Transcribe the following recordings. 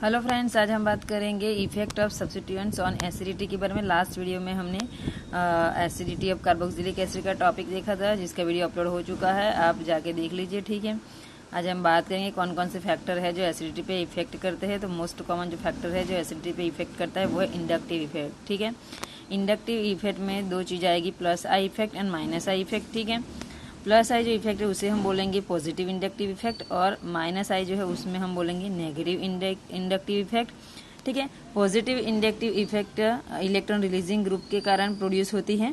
Hello friends, आज हम बात करेंगे effect of substituents on acidity के बारे में। लास्ट वीडियो में हमने एसिडिटी ऑफ कार्बोक्सिलिक एसिड का टॉपिक देखा था, जिसका वीडियो अपलोड हो चुका है, आप जाके देख लीजिए। ठीक है, आज हम बात करेंगे कौन कौन से फैक्टर है जो एसिडिटी पे इफेक्ट करते हैं। तो मोस्ट कॉमन जो फैक्टर है जो एसिडिटी पे इफेक्ट करता है वो है इंडक्टिव इफेक्ट। ठीक है, इंडक्टिव इफेक्ट में दो चीज़ आएगी, plus I effect and minus I effect. ठीक है, प्लस आई जो इफेक्ट है उसे हम बोलेंगे पॉजिटिव इंडक्टिव इफेक्ट, और माइनस आई जो है उसमें हम बोलेंगे नेगेटिव इंडक्टिव इफेक्ट। ठीक है, positive inductive effect electron releasing group के कारण प्रोड्यूस होती है,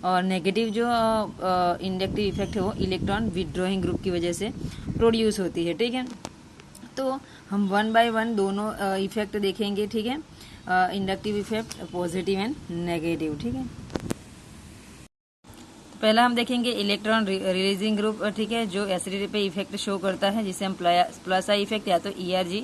और नेगेटिव जो इंडक्टिव इफेक्ट है वो इलेक्ट्रॉन विड्रॉइंग ग्रुप की वजह से प्रोड्यूस होती है। ठीक है, तो हम वन बाय वन दोनों इफेक्ट देखेंगे। ठीक है, inductive effect positive and negative. ठीक है, पहला हम देखेंगे इलेक्ट्रॉन रिलीजिंग ग्रुप। ठीक है, जो एसिडिटी पे इफेक्ट शो करता है, जिसे हम प्लस आई इफेक्ट या तो ईआरजी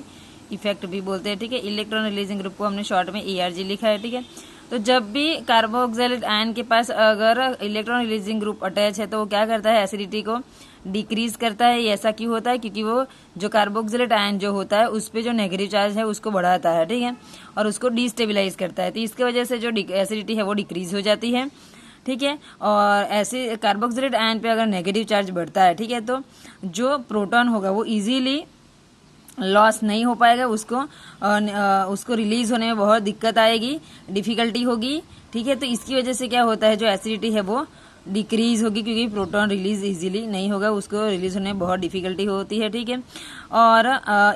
इफेक्ट भी बोलते हैं। ठीक है, इलेक्ट्रॉन रिलीजिंग ग्रुप को हमने शॉर्ट में ईआरजी लिखा है। ठीक है, तो जब भी कार्बोक्सिलिक आयन के पास अगर इलेक्ट्रॉन रिलीजिंग ग्रुप अटैच है तो वो क्या करता है, एसिडिटी को डिक्रीज करता है। ऐसा क्यों होता है? क्योंकि वो जो कार्बोक्सिलेट आयन जो होता है उस पे जो नेगेटिव चार्ज है उसको बढ़ाता है। ठीक है, और उसको डिस्टेबिलाईज करता है, तो इसके वजह से जो एसिडिटी है वो डिक्रीज हो जाती है। ठीक है, और ऐसे कार्बोक्सिलेट आयन पे अगर नेगेटिव चार्ज बढ़ता है, ठीक है, तो जो प्रोटॉन होगा वो इजीली लॉस नहीं हो पाएगा, उसको रिलीज होने में बहुत दिक्कत आएगी, डिफिकल्टी होगी। ठीक है, तो इसकी वजह से क्या होता है, जो एसिडिटी है वो डिक्रीज होगी, क्योंकि प्रोटॉन रिलीज इजीली नहीं होगा, उसको रिलीज होने में बहुत डिफिकल्टी होती है। ठीक है, और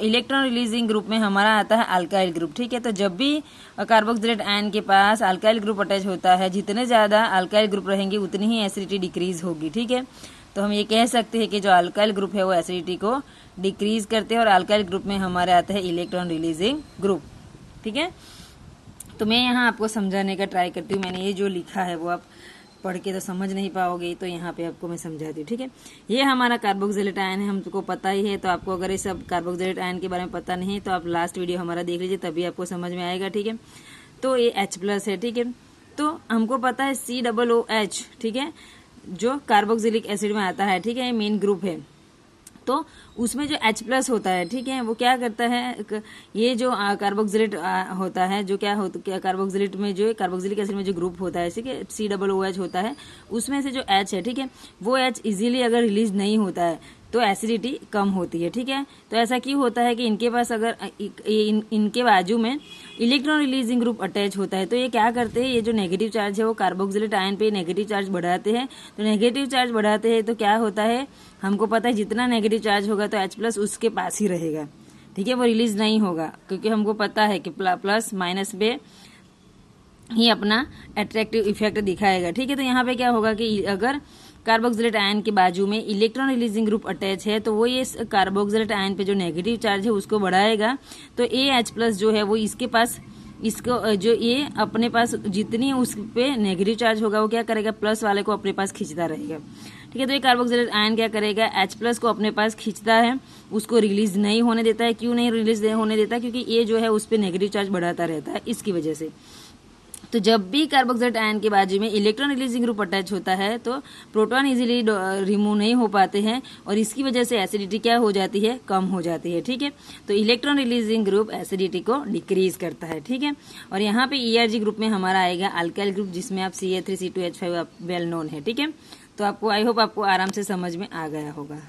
इलेक्ट्रॉन रिलीजिंग ग्रुप में हमारा आता है अल्काइल ग्रुप। ठीक है, तो जब भी कार्बोक्सिलेट आयन के पास अल्काइल ग्रुप अटैच होता है, जितने ज्यादा अल्काइल ग्रुप रहेंगे उतनी ही एसिडिटी डिक्रीज होगी। ठीक है, तो हम ये कह सकते हैं कि जो अल्काइल ग्रुप है वो एसिडिटी को डिक्रीज करते हैं, और अल्काइल ग्रुप में हमारे आता है इलेक्ट्रॉन रिलीजिंग ग्रुप। ठीक है, तो मैं यहाँ आपको समझाने का ट्राई करती हूँ। मैंने ये जो लिखा है वो आप पढ़ के तो समझ नहीं पाओगे, तो यहाँ पे आपको मैं समझाती हूँ। ठीक है, ये हमारा कार्बोक्सिलेट आयन है, हमको पता ही है। तो आपको अगर ये सब कार्बोक्सिलेट आयन के बारे में पता नहीं है तो आप लास्ट वीडियो हमारा देख लीजिए, तभी आपको समझ में आएगा। ठीक है, तो ये H+ है। ठीक है, तो हमको पता है COOH। ठीक है, जो कार्बोक्सिलिक एसिड में आता है। ठीक है, ये मेन ग्रुप है, तो उसमें जो H+ होता है, ठीक है, वो क्या करता है, ये जो कार्बोक्सिलेट होता है, जो क्या कार्बोक्सिलेट में जो कार्बोक्सिलिक एसिड में जो ग्रुप होता है, ठीक है, COOH होता है, उसमें से जो H है, ठीक है, वो H इजीली अगर रिलीज नहीं होता है तो एसिडिटी कम होती है। ठीक है, तो ऐसा क्यों होता है कि इनके पास अगर इनके बाजू में इलेक्ट्रॉन रिलीजिंग ग्रुप अटैच होता है, तो ये क्या करते हैं, ये जो नेगेटिव चार्ज है वो कार्बोक्सिलेट आयन पे नेगेटिव चार्ज बढ़ाते हैं। तो नेगेटिव चार्ज बढ़ाते हैं तो क्या होता है, हमको पता है जितना नेगेटिव चार्ज होगा तो H+ उसके पास ही रहेगा। ठीक है, वो रिलीज नहीं होगा, क्योंकि हमको पता है कि प्लस माइनस पे ही अपना अट्रैक्टिव इफेक्ट दिखाएगा। ठीक है, तो यहाँ पे क्या होगा कि अगर कार्बोक्सिलेट आयन के बाजू में इलेक्ट्रॉन रिलीजिंग ग्रुप अटैच है तो वो ये कार्बोक्सिलेट आयन पे जो नेगेटिव चार्ज है उसको बढ़ाएगा। तो H+ जो है वो इसके पास, इसको जो ये अपने पास जितनी उस पे नेगेटिव चार्ज होगा वो क्या करेगा, प्लस वाले को अपने पास खींचता रहेगा। ठीक है, तो ये कार्बोक्सिलेट आयन क्या करेगा, H+ को अपने पास खींचता है, उसको रिलीज नहीं होने देता है। क्यों नहीं रिलीज होने देता, क्योंकि ये जो है उस पर नेगेटिव चार्ज बढ़ाता रहता है, इसकी वजह से। तो जब भी कार्बोक्सिलेट आयन के बाजू में इलेक्ट्रॉन रिलीजिंग ग्रुप अटैच होता है तो प्रोटॉन इजीली रिमूव नहीं हो पाते हैं, और इसकी वजह से एसिडिटी क्या हो जाती है, कम हो जाती है। ठीक है, तो इलेक्ट्रॉन रिलीजिंग ग्रुप एसिडिटी को डिक्रीज करता है। ठीक है, और यहाँ पे ईआरजी ग्रुप में हमारा आएगा अल्काइल ग्रुप, जिसमें आप Ca3C2H5 वेल नोन है। ठीक है, तो आपको आई होप आपको आराम से समझ में आ गया होगा।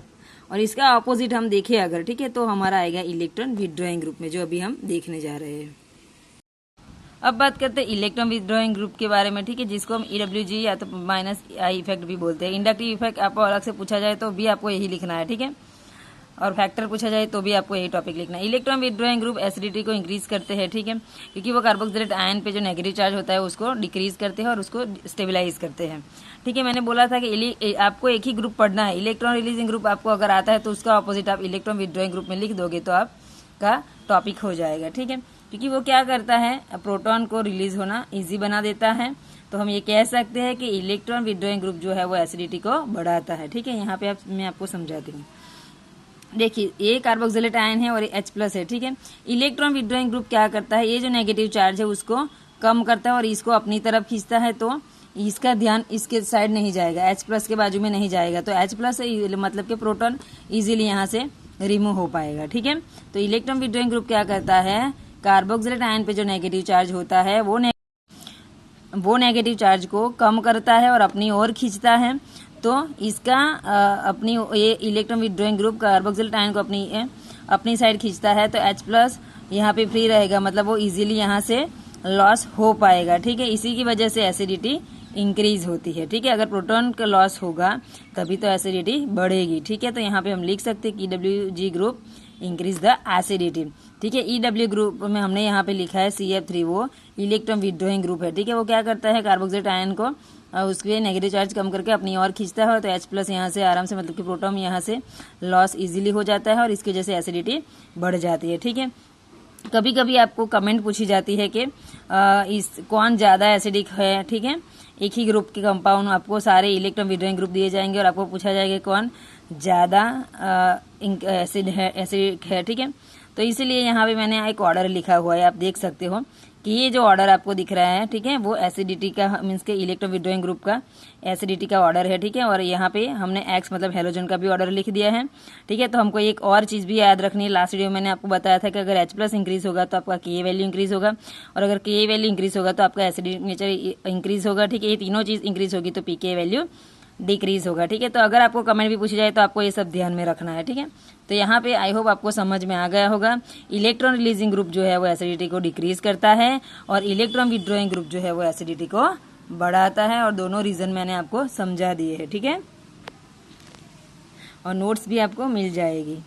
और इसका ऑपोजिट हम देखें अगर, ठीक है, तो हमारा आएगा इलेक्ट्रॉन विड्रॉइंग ग्रुप में, जो अभी हम देखने जा रहे हैं। अब बात करते हैं इलेक्ट्रॉन विड्रॉइंग ग्रुप के बारे में। ठीक है, जिसको हम EWG या तो माइनस आई इफेक्ट भी बोलते हैं। इंडक्टिव इफेक्ट आपको अलग से पूछा जाए तो भी आपको यही लिखना है। ठीक है, और फैक्टर पूछा जाए तो भी आपको यही टॉपिक लिखना है। इलेक्ट्रॉन विड्रॉइंग ग्रुप एसिडिटी को इंक्रीज करते हैं। ठीक है, क्योंकि वो कार्बोक्सिलेट आयन पे जो नेगेटिव चार्ज होता है उसको डिक्रीज करते हैं और उसको स्टेबिलाईज करते हैं। ठीक है, मैंने बोला था कि आपको एक ही ग्रुप पढ़ना है। इलेक्ट्रॉन रिलीजिंग ग्रुप आपको अगर आता है तो उसका ऑपोजिट आप इलेक्ट्रॉन विड्रॉइंग ग्रुप में लिख दोगे तो आपका टॉपिक हो जाएगा। ठीक है, क्योंकि वो क्या करता है, प्रोटॉन को रिलीज होना इजी बना देता है। तो हम ये कह सकते हैं कि इलेक्ट्रॉन विड्रॉइंग ग्रुप जो है वो एसिडिटी को बढ़ाता है। ठीक है, यहाँ पे मैं आपको समझाती हूँ। देखिए, ये कार्बोक्सिलेट आयन है और ये H+ है। ठीक है, इलेक्ट्रॉन विड्रॉइंग ग्रुप क्या करता है, ये जो नेगेटिव चार्ज है उसको कम करता है और इसको अपनी तरफ खींचता है, तो इसका ध्यान इसके साइड नहीं जाएगा, H+ के बाजू में नहीं जाएगा। तो H+ मतलब कि प्रोटॉन इजीली यहाँ से रिमूव हो पाएगा। ठीक है, तो इलेक्ट्रॉन विड्रॉइंग ग्रुप क्या करता है, कार्बोक्सिलेट आयन पे जो नेगेटिव चार्ज होता है वो नेगेटिव चार्ज को कम करता है और अपनी ओर खींचता है। तो इसका अपनी ये electron withdrawing group carboxylate ion को अपनी साइड खींचता है, तो H+ यहाँ पे फ्री रहेगा, मतलब वो इजीली यहाँ से लॉस हो पाएगा। ठीक है, इसी की वजह से एसिडिटी इंक्रीज होती है। ठीक है, अगर प्रोटॉन का लॉस होगा तभी तो एसिडिटी बढ़ेगी। ठीक है, तो यहाँ पे हम लिख सकते हैं कि EWG group increase the acidity. ठीक है, EW ग्रुप में हमने यहाँ पे लिखा है CF3, वो इलेक्ट्रॉन विड्रॉइंग ग्रुप है। ठीक है, वो क्या करता है, कार्बोक्सिलेट आयन को उसके नेगेटिव चार्ज कम करके अपनी ओर खींचता है, तो H+ यहाँ से आराम से, मतलब कि प्रोटॉन यहाँ से लॉस इजीली हो जाता है और इसकी वजह से एसिडिटी बढ़ जाती है। ठीक है, कभी कभी आपको कमेंट पूछी जाती है कि इस कौन ज़्यादा एसिडिक है। ठीक है, एक ही ग्रुप के कंपाउंड आपको सारे इलेक्ट्रॉन विड्रॉइंग ग्रुप दिए जाएंगे और आपको पूछा जाएगा कौन ज़्यादा एसिडिक है। ठीक है, तो इसीलिए यहाँ पे मैंने एक ऑर्डर लिखा हुआ है, आप देख सकते हो कि ये जो ऑर्डर आपको दिख रहा है, ठीक है, वो एसिडिटी का मीन्स के इलेक्ट्रॉन विड्रॉइंग ग्रुप का एसिडिटी का ऑर्डर है। ठीक है, और यहाँ पे हमने X मतलब हेलोजन का भी ऑर्डर लिख दिया है। ठीक है, तो हमको एक और चीज़ भी याद रखनी है, लास्ट वीडियो में मैंने आपको बताया था कि अगर H+ इंक्रीज होगा तो आपका Ka वैल्यू इंक्रीज होगा, और अगर Ka वैल्यू इंक्रीज होगा तो आपका एसिडिक नेचर इंक्रीज होगा। ठीक है, ये तीनों चीज़ इंक्रीज होगी तो pK वैल्यू डिक्रीज होगा। ठीक है, तो अगर आपको कमेंट भी पूछी जाए तो आपको ये सब ध्यान में रखना है। ठीक है, तो यहाँ पे आई होप आपको समझ में आ गया होगा। इलेक्ट्रॉन रिलीजिंग ग्रुप जो है वो एसिडिटी को डिक्रीज करता है और इलेक्ट्रॉन विड्रॉइंग ग्रुप जो है वो एसिडिटी को बढ़ाता है, और दोनों रीजन मैंने आपको समझा दिए हैं। ठीक है, और नोट्स भी आपको मिल जाएगी।